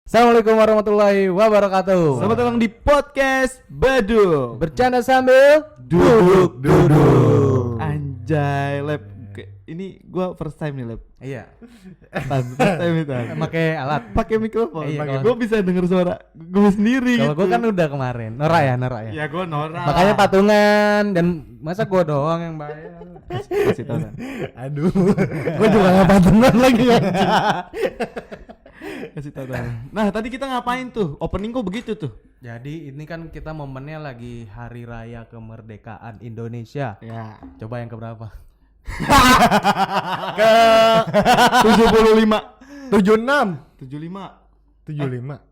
Assalamualaikum warahmatullahi wabarakatuh. Selamat datang di podcast Badu. Bercanda sambil duduk. Anjay, Lab. Ini gua first time nih, Lab. Iya. First time itu. Pakai alat. Pakai mikrofon. Iya, Gua bisa denger suara gua sendiri Kalau gitu. gue kan udah kemarin. Norak ya. Ya gua norak. Makanya patungan dan masa gue doang yang bayar. kasih tahu. Kan. Aduh. Gue juga gak patungan lagi ya. Kasih tahu. Nah, tadi kita ngapain tuh? Opening kok begitu tuh? Jadi ini kan kita momennya lagi hari raya kemerdekaan Indonesia. Ya. Coba yang keberapa? Ke 75. 76 75. 75 76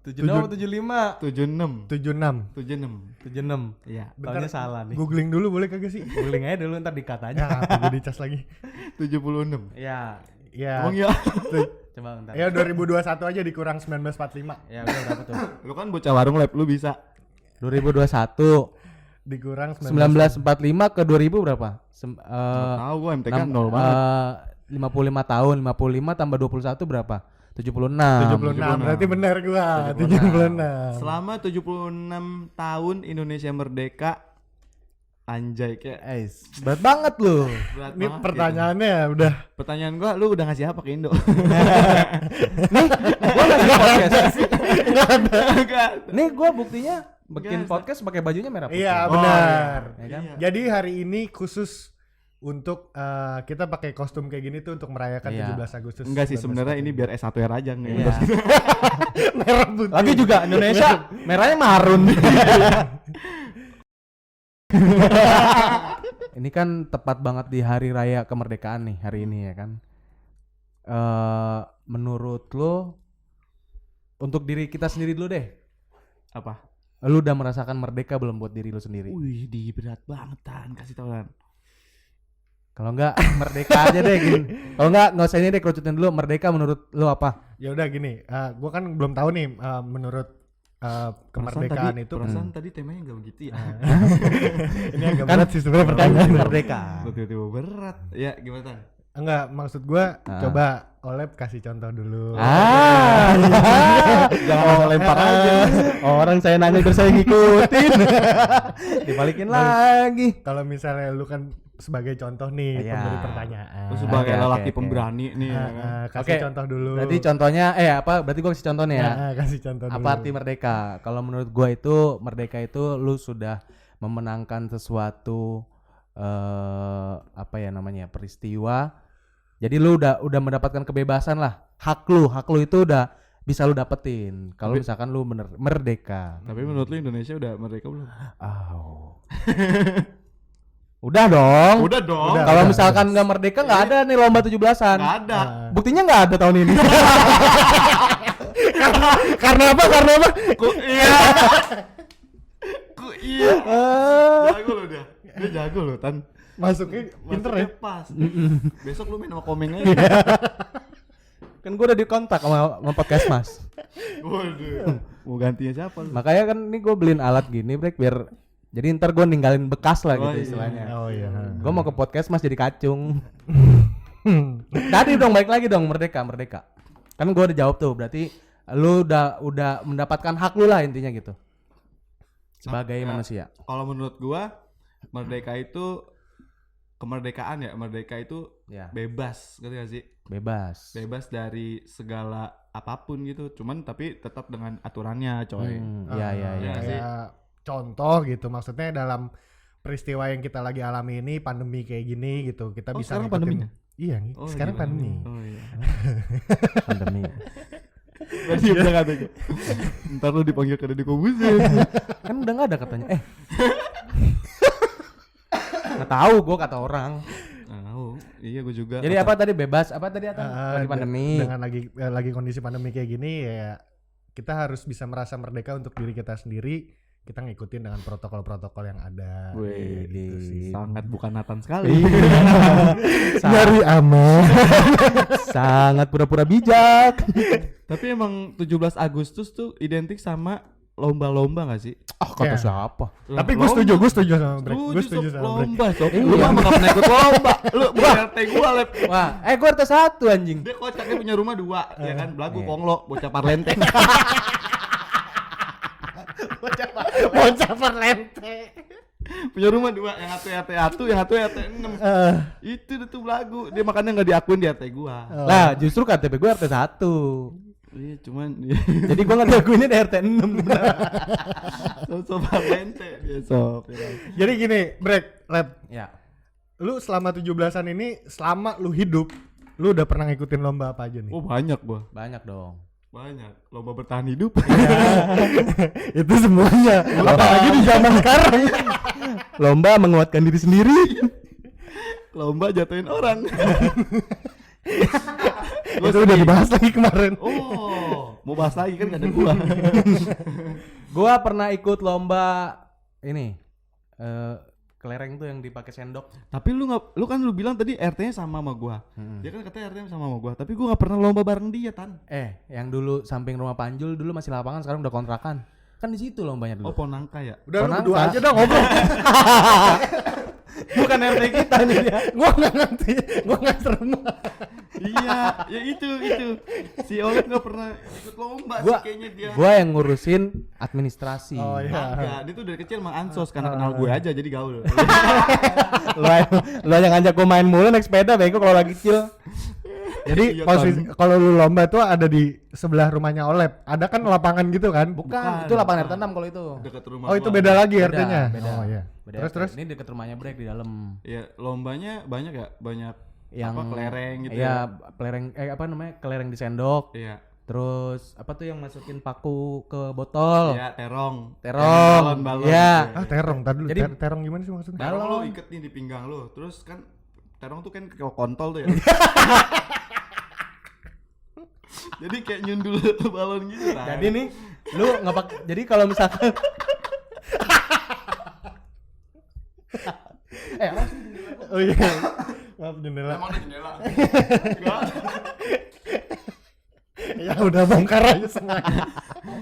76 76. Iya. Bentar, Tahunnya salah nih. googling dulu boleh kagak sih? Googling aja dulu ntar dikat Ya aja. apa gue dicas lagi. 76. Ya. Ya Emang ya? Coba bentar. ya 2021 aja dikurang 1945 Ya udah berapa tuh? Lu kan bocah warung, Lab, lu bisa. 2021 dikurang 1945 ke 2000 berapa? Tahu gua MTK 0 banget. 55 tahun, 55 tambah 21 berapa? 76. 76 berarti benar gua 76. Selama 76 tahun Indonesia merdeka. Anjay kayak Berat banget lu. berat Ini banget pertanyaannya udah gitu. Pertanyaan gua, lu udah ngasih apa ke Indo? Gua lagi podcast. Enggak. Nih gua buktinya bikin Enggak, podcast pakai bajunya merah putih. iya Oh, benar. Ya kan? Iya. Jadi hari ini khusus untuk kita pakai kostum kayak gini tuh untuk merayakan Iya. 17 Agustus. Enggak sih, sebenarnya ini biar S1R aja enggak. Iya. merah putih. Lagi juga Indonesia merahnya marun. Ini kan tepat banget di hari raya kemerdekaan nih hari ini ya kan. Menurut lo untuk diri kita sendiri dulu deh. Apa? Lu udah merasakan merdeka belum buat diri lu sendiri? Wih, di berat banget Tan, kasih tahu Tan. Kalau enggak merdeka aja deh gini. Kalau enggak usah ini deh kerucutin dulu, merdeka menurut lu apa? Ya udah gini, gua kan belum tahu nih menurut kemerdekaan itu Perasaan tadi temanya enggak begitu ya. ini agak berat sih sebenarnya pertanyaan. Merdeka. Tiba-tiba berat. Ya, gimana Tan? Enggak, maksud gua coba Olep kasih contoh dulu. Jangan asal lempar aja. Orang saya nanya terus saya ngikutin. Dibalikin lagi. Kalau misalnya lu kan sebagai contoh nih Iya. pemberi pertanyaan. Lu sebagai Oke, lelaki oke. pemberani nih. ya kan? Kasih Oke. contoh dulu. Berarti contohnya berarti gua kasih contoh nih ya. Kasih contoh dulu. Apa arti merdeka? Kalau menurut gua itu merdeka itu lu sudah memenangkan sesuatu apa ya namanya peristiwa. Jadi lu udah mendapatkan kebebasan lah. Hak lu itu udah bisa lu dapetin. Kalau misalkan lu bener merdeka. Tapi menurut lu Indonesia udah merdeka belum? Udah dong. Udah dong. Udah. Kalau misalkan nggak merdeka nggak ada nih lomba 17-an. Nggak ada. Buktinya nggak ada tahun ini. Karena apa? Kok iya? Kok iya? Jago lo dia. Dia jago lo Tan. Masuknya pinter ya. Masuknya pas. Besok lu main sama komeng aja. Kan gua udah dikontak sama podcast Mas. Waduh. Mau gantinya siapa lu? Makanya kan ini gue beliin alat gini Brek biar jadi ntar gue ninggalin bekas lah Oh, gitu iya. istilahnya. Oh iya. Gue mau ke podcast Mas jadi kacung. Tadi dong balik lagi dong merdeka. Kan gue udah jawab tuh berarti lu udah mendapatkan hak lu lah intinya gitu. Sebagai Nah, manusia. Kalau menurut gua merdeka itu kemerdekaan ya. Merdeka itu Ya, bebas, ngerti gak sih? bebas. Bebas dari segala apapun gitu. Cuman tapi tetap dengan aturannya, coy. Iya. Iya. Kayak contoh gitu, maksudnya dalam peristiwa yang kita lagi alami ini pandemi kayak gini gitu, kita Oh, bisa sekarang ngikutin. pandeminya? Iya nih, Oh, sekarang iya. pandemi. Oh iya. Pandemi. Berarti udah kata gue. Ntar lu dipanggil ke Deddy Kobuzer. Kan udah nggak ada katanya. Nggak tahu gue kata orang. Oh, iya gue juga. Jadi apa tadi bebas? Apa tadi Atan? Lagi De- pandemi. Dengan lagi kondisi pandemi kayak gini ya kita harus bisa merasa merdeka untuk diri kita sendiri. Kita ngikutin dengan protokol-protokol yang ada. Wih, gitu sih. sangat bukan Nathan sekali. Nyari aman. Sangat pura-pura bijak. Tapi emang 17 Agustus tuh identik sama lomba-lomba gak sih? Ah, kata Ya. siapa? Tapi gue setuju sama Brek. Gue setuju Sob. sama Brek. Lomba, Sob. Lu mah gak pernah ikut lomba. Lu bukan RT gua, Lep. Wah, gue RT 1 anjing. Dia kocak, dia punya rumah 2, ya kan? Belagu Iya. konglo, bocah parlente. Bocah perlente. Punya rumah 2, yang satu RT 1, yang satu RT 6. Itu udah tuh belagu. Dia makanya enggak diakuin di RT gua. Lah, justru KTP gue RT 1. Iya, cuman Jadi gue nggak diakuinnya di RT 6 sebenarnya. Sob parlente dia, Sob. Ya kan? Jadi gini, Brek, Lep. Ya. Lu selama 17-an ini, selama lu hidup, lu udah pernah ngikutin lomba apa aja nih? Oh, banyak gua. Banyak dong. Banyak. Lomba bertahan hidup. Itu semuanya. Apalagi di zaman sekarang. Lomba menguatkan diri sendiri. Lomba jatuhin orang. Itu udah dibahas lagi kemarin. Oh, mau bahas lagi kan gak ada gua. Gua pernah ikut lomba ini kelereng tuh yang dipakai sendok. Tapi lu kan bilang tadi RT-nya sama sama gua. Dia kan katanya RT-nya sama sama gua, tapi gua gak pernah lomba bareng dia, Tan. Yang dulu samping rumah Panjul dulu masih lapangan, sekarang udah kontrakan. Kan di situ lombanya Oh, dulu. Ponangka ya. Udah lu Konanta. berdua aja dong ngobrol. Bukan RT kita nih dia. Gua nggak ngerti. Gua nggak seremah. Iya, ya itu. Si Oleh gak pernah ikut lomba Gua- sih kayaknya dia. Gua yang ngurusin administrasi. Oh iya. Kagak, dia tuh dari kecil emang ansos karena kenal gue aja jadi gaul. Lu yang ngajak gua main mulu naik sepeda bego kalau lagi kecil. Jadi Iya, posisi kalau lu lomba tuh ada di sebelah rumahnya Olep. Ada kan lapangan gitu kan? Bukan, itu lapangan RT 6 kalau itu. Dekat rumah. Oh, itu gua. beda lagi Beda, artinya. beda. Oh iya. Beda Terus. Ini deket rumahnya Brek di dalam. Ya, lombanya banyak ya, banyak Yang apa kelereng gitu iya, ya. kelereng apa namanya? Kelereng di sendok. Iya. Terus apa tuh yang masukin paku ke botol? Iya, terong. Terong. Balon. Iya. Ah, terong. Tadi dulu. Jadi- Terong gimana sih maksudnya? Terong Balon. lu iket nih di pinggang lu. Terus kan terong tuh kan kayak kontol tuh ya. Jadi kayak nyundul balon gitu kan. Jadi nih, lu ngepak. Jadi kalau misalkan apa sih? Oh iya. Maaf jendela. emang ada jendela. Enggak. Ya udah bongkar aja sengaja.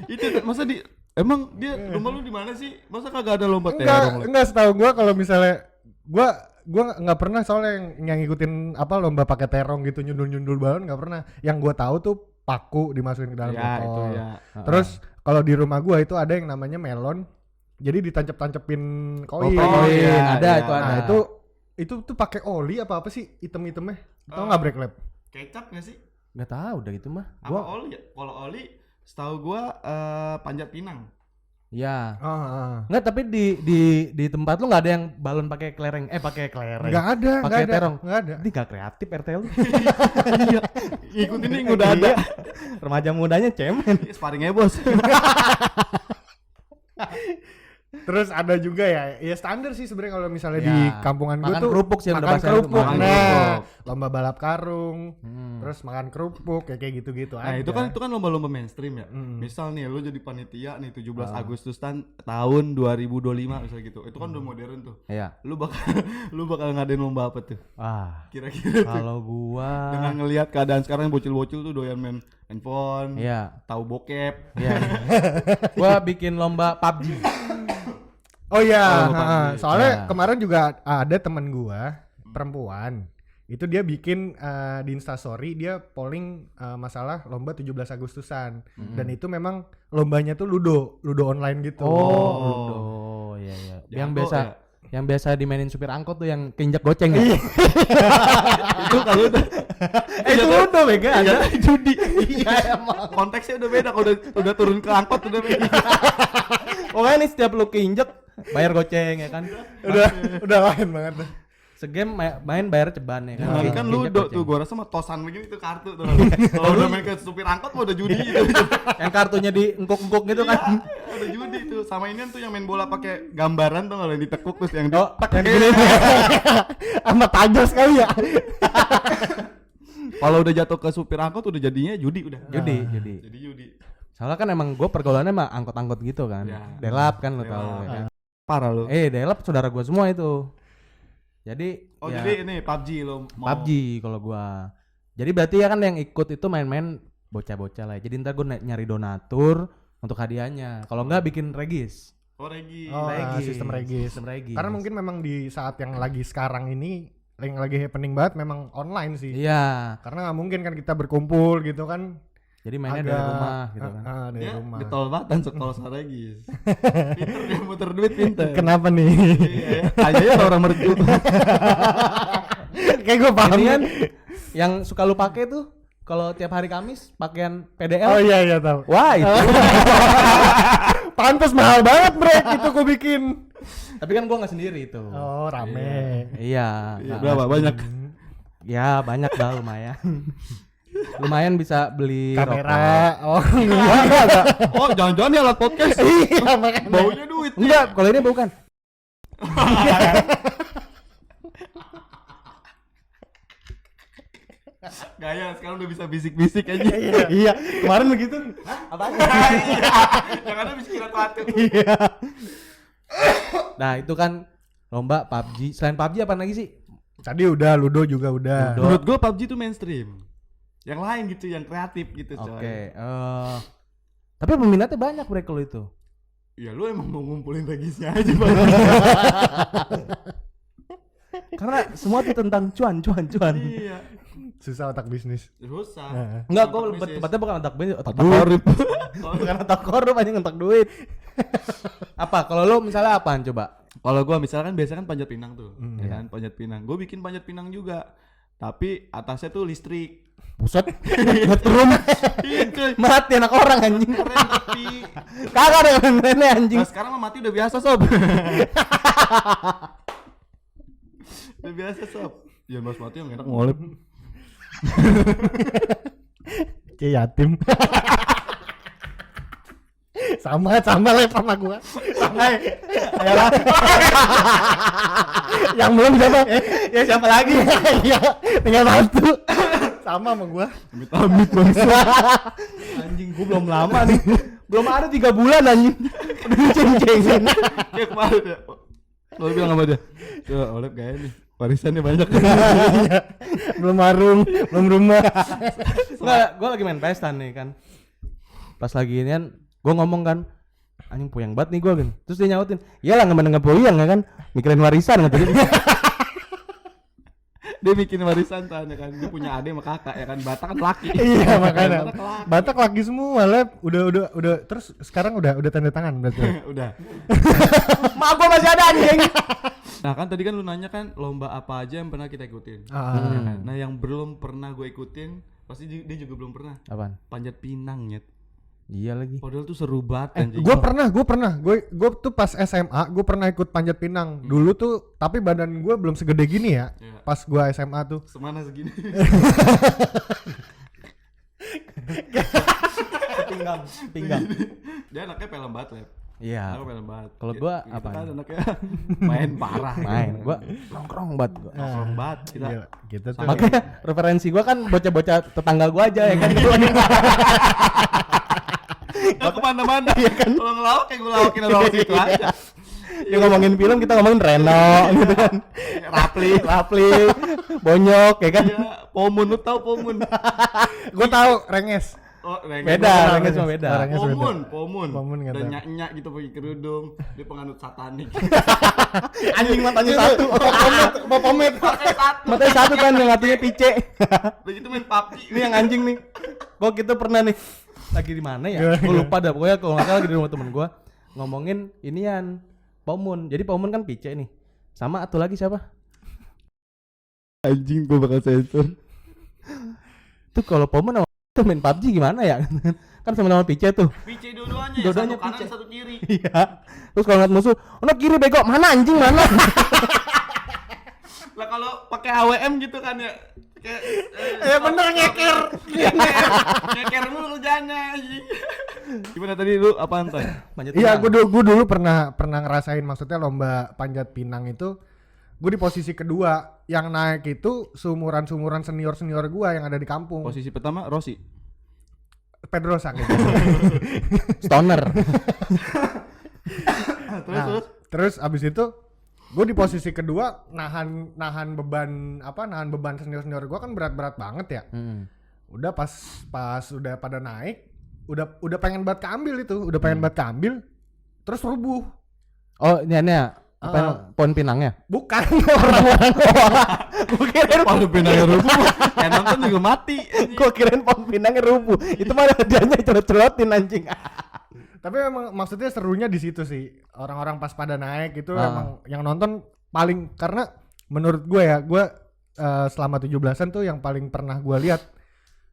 Itu masa di emang dia rumah lu di mana sih? Masa kagak ada lomba terong lu? Enggak setahu gua kalau misalnya gua nggak pernah soalnya yang ngikutin apa lomba pakai terong gitu nyundul balon nggak pernah. Yang gua tahu tuh paku dimasukin ke dalam Ya, itu botol. ya. Terus kalau di rumah gua itu ada yang namanya melon. Jadi ditancap-tancapin koin. Oh, iya, ada iya. itu ada. Nah, itu tuh pakai oli apa sih item-itemnya? Tahu nggak Break Lab? Kecap nggak sih? Nggak tahu udah gitu mah. Apa oli ya? Kalau oli setahu gua panjat pinang. Ya. Ah. Nggak, tapi di tempat lu nggak ada yang balon pakai kelereng. Pakai kelereng. Nggak ada, Pakai nggak ada, terong. nggak ada. Ini nggak kreatif RT lu. Iya. Ngikutin yang udah ada. Remaja mudanya cemen. Sparringnya bos. Terus ada juga ya standar sih sebenarnya kalau misalnya Ya, di kampungan gue makan tuh kerupuk sih yang udah makan bahasa kerupuk, makan nah kerupuk. lomba balap karung, Hmm. terus makan kerupuk kayak gitu-gitu Nah, aja. itu kan lomba-lomba mainstream ya. Mm. Misal nih lu jadi panitia nih 17 Agustus tahun 2025 misal gitu. Itu kan udah modern tuh. Iya. Lu bakal ngadain lomba apa tuh? Ah, Kira-kira tuh. kalau gua Dengan ngelihat keadaan sekarang bocil-bocil tuh doyan main handphone, iya. tahu bokep. Iya. Gua bikin lomba PUBG. Oh iya, Oh, pagi. soalnya Ya. kemarin juga ada teman gua perempuan. Itu dia bikin di Instastory dia polling masalah lomba 17 Agustusan. Dan itu memang lombanya tuh ludo online gitu. Ludo. Iya iya. Jago Yang biasa dimainin supir angkot tuh yang keinjak goceng ya. Itu kalau udah Itu ludo bega ada. judi. Iya emang. Konteksnya udah beda kalau udah turun ke angkot udah beda. Pokoknya nih setiap lu keinjek bayar goceng ya kan. Udah lain banget. Segame main bayar ceban ya kan. Nah, kan Keinjek ludo goceng. tuh, gua rasa mah tosan begini tuh kartu tuh. Kalau udah main ke supir angkot mah udah judi gitu. Yang kartunya diengkuk-engkuk gitu kan. Iya, udah judi tuh. Sama ini tuh yang main bola pakai gambaran tuh kalau yang ditekuk terus yang Oh, ditek. yang gini. Sama tajam sekali ya. Kalau udah jatuh ke supir angkot udah jadinya judi udah. Judi. Jadi judi. Soalnya kan emang gue pergaulannya mah angkot-angkot gitu kan. Ya. Delap kan lo Delap. tau ya kan. Parah lu. Delap saudara gue semua itu. Jadi Oh ya, jadi ini PUBG lo mau. PUBG kalau gua. Jadi berarti ya kan yang ikut itu main-main bocah-bocah lah. Jadi ntar gue nyari donatur, untuk hadiahnya. Kalau enggak bikin regis. Oh, Regi. Oh, sistem regis. Sistem regis. Karena mungkin memang di saat yang lagi sekarang ini yang lagi happening banget memang online sih. Iya. Karena nggak mungkin kan kita berkumpul gitu kan. Jadi mainnya dari rumah gitu kan. Dari Dia rumah. getol banget sekolah sama Regis. Pinter dia muter duit pinter. Kenapa nih? Iya, kayaknya orang mercu. Kayak gue paham Ini kan. kan yang suka lu pakai tuh kalau tiap hari Kamis pakaian Oh PDL. iya tahu. Wah, itu. Pantes mahal banget brek itu gue bikin. Tapi kan gua enggak sendiri itu. Oh rame. Iya. Iya, nggak- berapa banyak? Ya, banyak dah lumayan. Lumayan bisa beli Kamera. Oh rokok. Oh, jangan-jangan dia alat podcast. iya makanya. Baunya duit. Enggak, kalau ini bukan. Gaya sekarang udah bisa bisik-bisik aja. Iya kemarin begitu. Apaan? Yang ada bisa kira satu. Iya. Nah, itu kan lomba PUBG. Selain PUBG apa lagi sih? Tadi udah Ludo juga udah. Ludo. Menurut gue PUBG tuh mainstream. Yang lain gitu, yang kreatif gitu coy. Oke, tapi peminatnya banyak Bre kalau itu. Ya lu emang mau ngumpulin regisnya aja Bang. Karena semua tuh tentang cuan. Iya. Susah otak bisnis. Rusak. Enggak, gua Otak bisnis. tempatnya bukan otak bisnis, otak Duit. korup. Bukan otak korup, anjing otak duit. Apa? Kalau lu misalnya apaan coba? Kalau gua misalkan biasanya kan panjat pinang tuh, ya iya. kan panjat pinang. Gua bikin panjat pinang juga. Tapi atasnya tuh listrik. Buset. Ngetrum. Iya cuy. Mati anak orang anjing. Keren tapi. Kagak ada keren-kerennya anjing. Nah, sekarang mah mati udah biasa sob. Udah biasa sob. Ya mas mati yang enak ngolip. Kayak yatim. sama lep sama gua. Sama. Ayolah. Yang belum siapa? Ya siapa lagi? Iya, tinggal satu. Sama sama gua. Amit bangsa. Anjing gua belum lama nih. Belum ada 3 bulan anjing. Udah ceng-cengan. Kayak kemarin ya. Lo bilang apa dia? Coba olip gaya nih. Warisannya banyak. Belum warung, belum rumah. Enggak, gua lagi main pesta nih kan. Pas lagi ini kan gua ngomong kan, anjing puyeng banget nih gua kan. Terus dia nyautin, "Iyalah enggak puyeng ya kan, mikirin warisan," katanya. Dia bikin warisan kan ya kan. Dia punya adik sama kakak ya kan. Batak kan laki. Iya makanya. Batak laki. Batak lagi semua lep. Udah. Terus sekarang udah tanda tangan berarti. Udah. Mak gua masih ada anjing. Nah kan tadi kan lu nanya kan lomba apa aja yang pernah kita ikutin. Ah. Ya kan? Nah yang belum pernah gue ikutin pasti dia juga belum pernah. Apaan? Panjat pinang nyet. Iya lagi. Padahal tuh seru banget anjing. Gue pernah. Gue tuh pas SMA gue pernah ikut panjat pinang. Dulu tuh tapi badan gue belum segede gini ya. Iya. Pas gue SMA tuh. Semana segini. Pinggang. Dia anaknya film banget Lep. Iya. Aku film banget. Kalau gua Kita apaan? kan anaknya main parah. Main gua nongkrong banget gua. Nongkrong banget kita. Gila, gitu tuh. Makanya referensi gua kan bocah-bocah tetangga gua aja ya kan. Gak kemana-mana ya kan. Kalau ngelawak kayak gue lawakin orang situ aja. Dia ngomongin film, kita ngomongin Reno gitu kan. Rapli, Bonyok ya kan. Iya, Pomun, lu tau Pomun? Gue tahu Renges. Oh, Beda, Renges mah beda. Renges beda. Pomun nggak dan tahu. nyak-nyak gitu pakai kerudung. Dia penganut satanik. Anjing matanya satu. Pomet. Matanya satu kan yang satunya pice. Begitu main PUBG. Ini yang anjing nih. Gua kita pernah nih lagi di mana ya? Gua lupa dah. Pokoknya kalau nggak salah lagi di rumah temen gua ngomongin inian Pomun. Jadi Pomun kan pice nih. Sama atau lagi siapa? Anjing gue bakal sensor. Tuh kalau Pomun sama tuh main PUBG gimana ya? Kan sama-sama pice tuh. PC dua-duanya ya, Dua-duanya satu kanan PC. satu kiri. Iya. Terus kalau ngeliat musuh, "Ono kiri bego." "Mana anjing, mana?" Lah kalau pakai AWM gitu kan ya. Kayak Ya bener nyeker. Nyeker mulu kerjanya anjing. Gimana tadi lu apaan Tay? Manjat Iya, pinang. gue dulu pernah ngerasain maksudnya lomba panjat pinang itu. Gue di posisi kedua, yang naik itu sumuran senior gue yang ada di kampung. Posisi pertama Rossi. Pedrosa gitu. Stoner. Terus abis itu gue di posisi kedua nahan beban senior gue kan berat banget ya. Udah pas udah pada naik udah pengen banget keambil itu, udah pengen banget keambil, terus rubuh. Oh, ini apa pohon pinangnya? Bukan orang-orang. Gue kirain Waduh pinangnya rubuh. Yang nonton juga mati. gue kirain pohon pinangnya rubuh. Itu malah hadiahnya celot-celotin anjing. Tapi memang maksudnya serunya di situ sih. Orang-orang pas pada naik itu emang yang nonton paling, karena menurut gue ya, gue selama 17-an tuh yang paling pernah gue lihat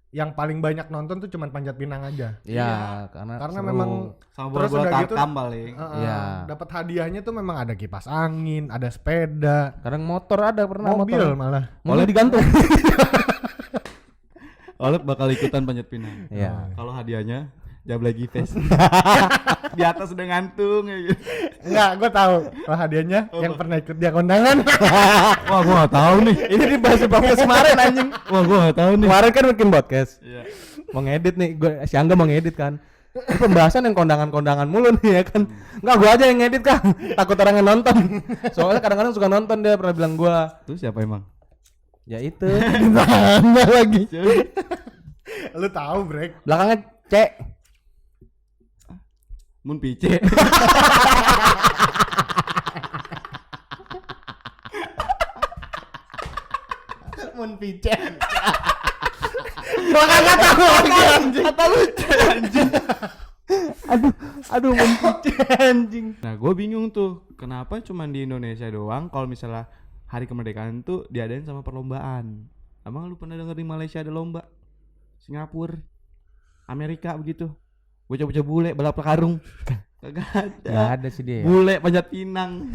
yang paling banyak nonton tuh cuman Panjat Pinang aja. Iya, karena Karena seru. memang Sama terus bola-bola udah gitu, tarkam paling. Iya. dapat hadiahnya tuh memang ada kipas angin, ada sepeda, Kadang motor ada pernah mobil motor. malah. Mobil digantung. Oleh bakal ikutan Panjat Pinang. Iya. Kalau hadiahnya Jablay Gifes. Di atas udah ngantung ya gitu. Enggak, gue tahu. Kalau hadiahnya yang pernah ikut dia kondangan. Wah, gua enggak tahu nih. Ini dibahas di podcast kemarin anjing. Wah, gua enggak tahu nih. Kemarin kan bikin podcast. Iya. Mau ngedit nih, si Angga mau ngedit kan. Ini pembahasan yang kondangan-kondangan mulu nih ya kan. Enggak, gua aja yang ngedit kan. Takut orang yang nonton. Soalnya kadang-kadang suka nonton, dia pernah bilang gua. Terus siapa emang? Ya itu. Mana lagi? Siapa? Lu tahu, Brek. Belakangnya C. Mun Pice. Mun Pice. Gua kagak tahu lagi anjing. Kata lucu anjing. Aduh Mun Pice anjing. Nah, gue bingung tuh, kenapa cuman di Indonesia doang kalau misalnya hari kemerdekaan tuh diadain sama perlombaan. Emang lu pernah denger di Malaysia ada lomba? Singapura, Amerika begitu. Bocah-bocah bule balap karung. Kagak ada. Enggak ada sih dia. Ya. Bule Panjat Pinang.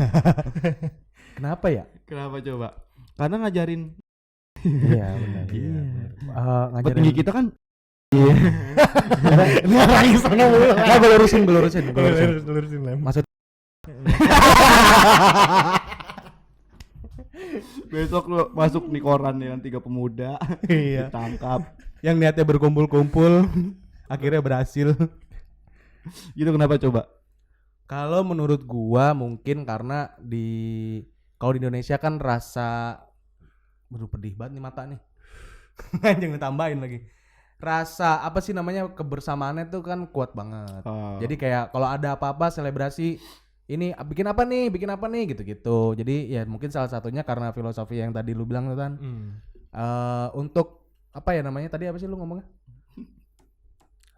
Kenapa ya? Kenapa coba? Karena ngajarin Iya benar. Iya. Ngajarin petinggi kita kan Ini lagi sana mulu. Enggak, gue lurusin. Lurusin lem. Maksud besok lu masuk nih koran yang 3 pemuda Iya. ditangkap. yang niatnya berkumpul-kumpul akhirnya berhasil. Gitu kenapa coba? Kalau menurut gua mungkin karena kalau di Indonesia kan rasa pedih banget nih mata nih. Jangan tambahin lagi. Rasa apa sih namanya, kebersamaannya tuh kan kuat banget. Jadi kayak kalau ada apa-apa selebrasi ini bikin apa nih gitu-gitu. Jadi ya mungkin salah satunya karena filosofi yang tadi lu bilang tuh kan. Untuk apa ya namanya tadi, apa sih lu ngomongnya?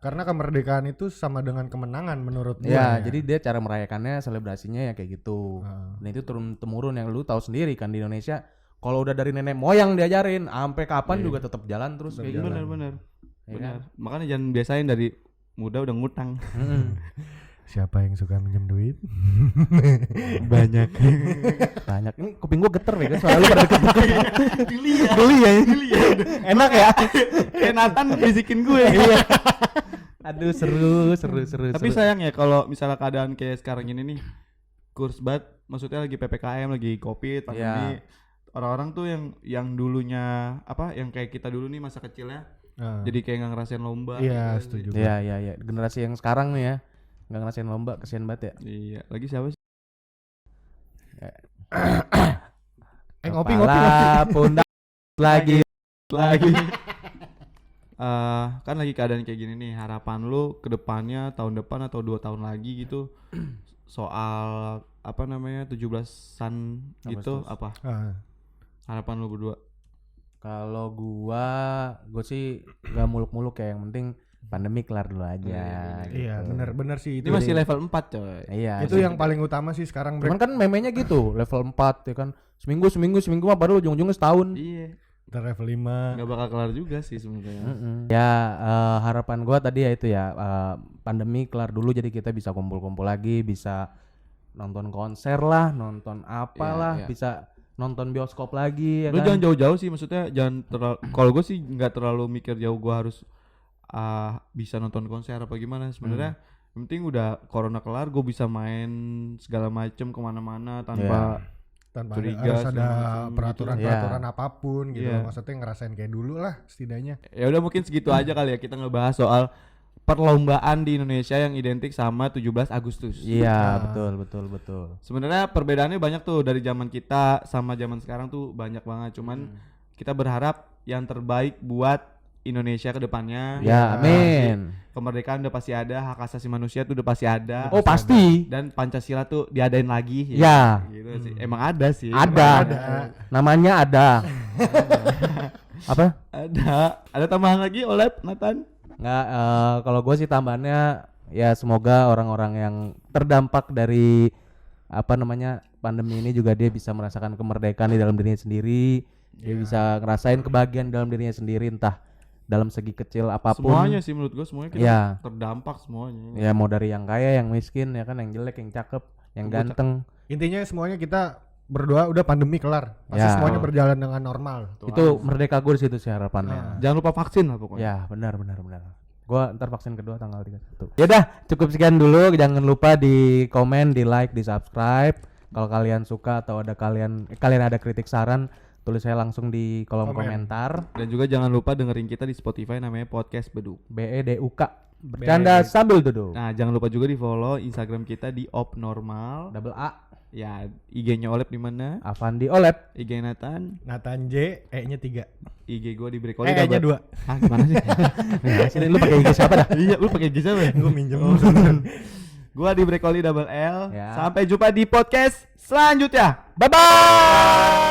Karena kemerdekaan itu sama dengan kemenangan menurut gue. Ya, jadi dia cara merayakannya, selebrasinya ya kayak gitu. Ah. Nah itu turun temurun yang lu tahu sendiri kan di Indonesia. Kalau udah dari nenek moyang diajarin, sampai kapan juga tetap jalan terus kayak gitu. Benar. Ya Benar. kan? Makanya jangan biasain dari muda udah ngutang. Siapa yang suka minjem duit? Banyak. Banyak. Ini kuping gua geter ya, soalnya lu pada deket. Geli ya. Geli ya. Enak ya. Kayak Nathan bisikin gue. Iya. Aduh seru. Tapi sayang ya kalau misalnya keadaan kayak sekarang ini nih, kurs banget, maksudnya lagi PPKM, lagi Covid, pandemi. Orang-orang tuh yang dulunya apa, yang kayak kita dulu nih masa kecilnya, jadi kayak nggak ngerasain lomba. Iya, gitu. setuju. Iya. Generasi yang sekarang nih ya nggak ngerasain lomba, kesian banget ya. Iya, lagi siapa sih? Ngopi. Kepala, pundak lagi. Kan lagi keadaan kayak gini nih, harapan lu ke depannya tahun depan atau 2 tahun lagi gitu soal apa namanya 17-an gitu, apa harapan lu berdua? Kalau gue sih gak muluk-muluk ya, yang penting pandemi kelar dulu aja. Iya, benar sih itu. Ini masih level 4 coy. Iya. Itu yang paling utama sih sekarang. Cuman kan memenya gitu, level 4 ya kan. Seminggu mah baru ujung-ujungnya setahun. Iya. Ntar level 5. Nggak bakal kelar juga sih sebenarnya. Ya harapan gua tadi ya itu ya, pandemi kelar dulu jadi kita bisa kumpul-kumpul lagi, bisa nonton konser lah, nonton apalah, Iya. bisa nonton bioskop lagi ya Lu kan. jangan jauh-jauh sih, maksudnya jangan terlalu, kalau gue sih nggak terlalu mikir jauh, gue harus bisa nonton konser apa gimana. Sebenarnya yang penting udah corona kelar, gue bisa main segala macem kemana-mana tanpa curiga, harus ada segala macem peraturan apapun gitu. Iya. Maksudnya ngerasain kayak dulu lah setidaknya. Ya udah mungkin segitu aja kali ya kita ngebahas soal perlombaan di Indonesia yang identik sama 17 Agustus. Iya, betul. Sebenarnya perbedaannya banyak tuh dari zaman kita sama zaman sekarang tuh banyak banget. Cuman kita berharap yang terbaik buat Indonesia ke depannya. Ya, amin. Kemerdekaan udah pasti ada, hak asasi manusia tuh udah pasti ada. Oh, pasti. Dan Pancasila tuh diadain lagi. Ya. Gitu sih. Emang ada sih. Ada. Ada. Namanya ada. Apa? Ada tambahan lagi, Olep, Nathan? Nggak, kalau gue sih tambahannya ya semoga orang-orang yang terdampak dari apa namanya pandemi ini juga dia bisa merasakan kemerdekaan di dalam dirinya sendiri. Dia bisa ngerasain kebahagiaan dalam dirinya sendiri, entah dalam segi kecil apapun. Semuanya sih menurut gue, semuanya kita Ya. terdampak semuanya. Ya mau dari yang kaya, yang miskin, ya kan, yang jelek, yang cakep, yang ganteng. Intinya semuanya kita berdoa udah pandemi kelar. Pasti Ya. semuanya berjalan dengan normal. Itu merdeka gue di situ sih harapannya. Jangan lupa vaksin lah pokoknya. Ya, benar. Gua ntar vaksin kedua tanggal 31. Yaudah, cukup sekian dulu. Jangan lupa di komen, di like, di subscribe. Kalau kalian suka atau ada kalian ada kritik saran, tulis saya langsung di kolom Komen. komentar. Dan juga jangan lupa dengerin kita di Spotify namanya Podcast Beduk. BEDUK. Bercanda sambil duduk. Nah, jangan lupa juga di follow Instagram kita di opnormal. Double A. Ya, IG-nya Olep di mana? Avandi Olep. IG Nathan, Nathan J, E-nya 3. IG gua di Brekoli E-nya 2. Ah, gimana sih? Nah, sini lu pakai IG siapa dah? Iya, lu pakai IG siapa ya? Gue minjem. Gua di Brekoli double L. Ya. Sampai jumpa di podcast selanjutnya. Bye bye.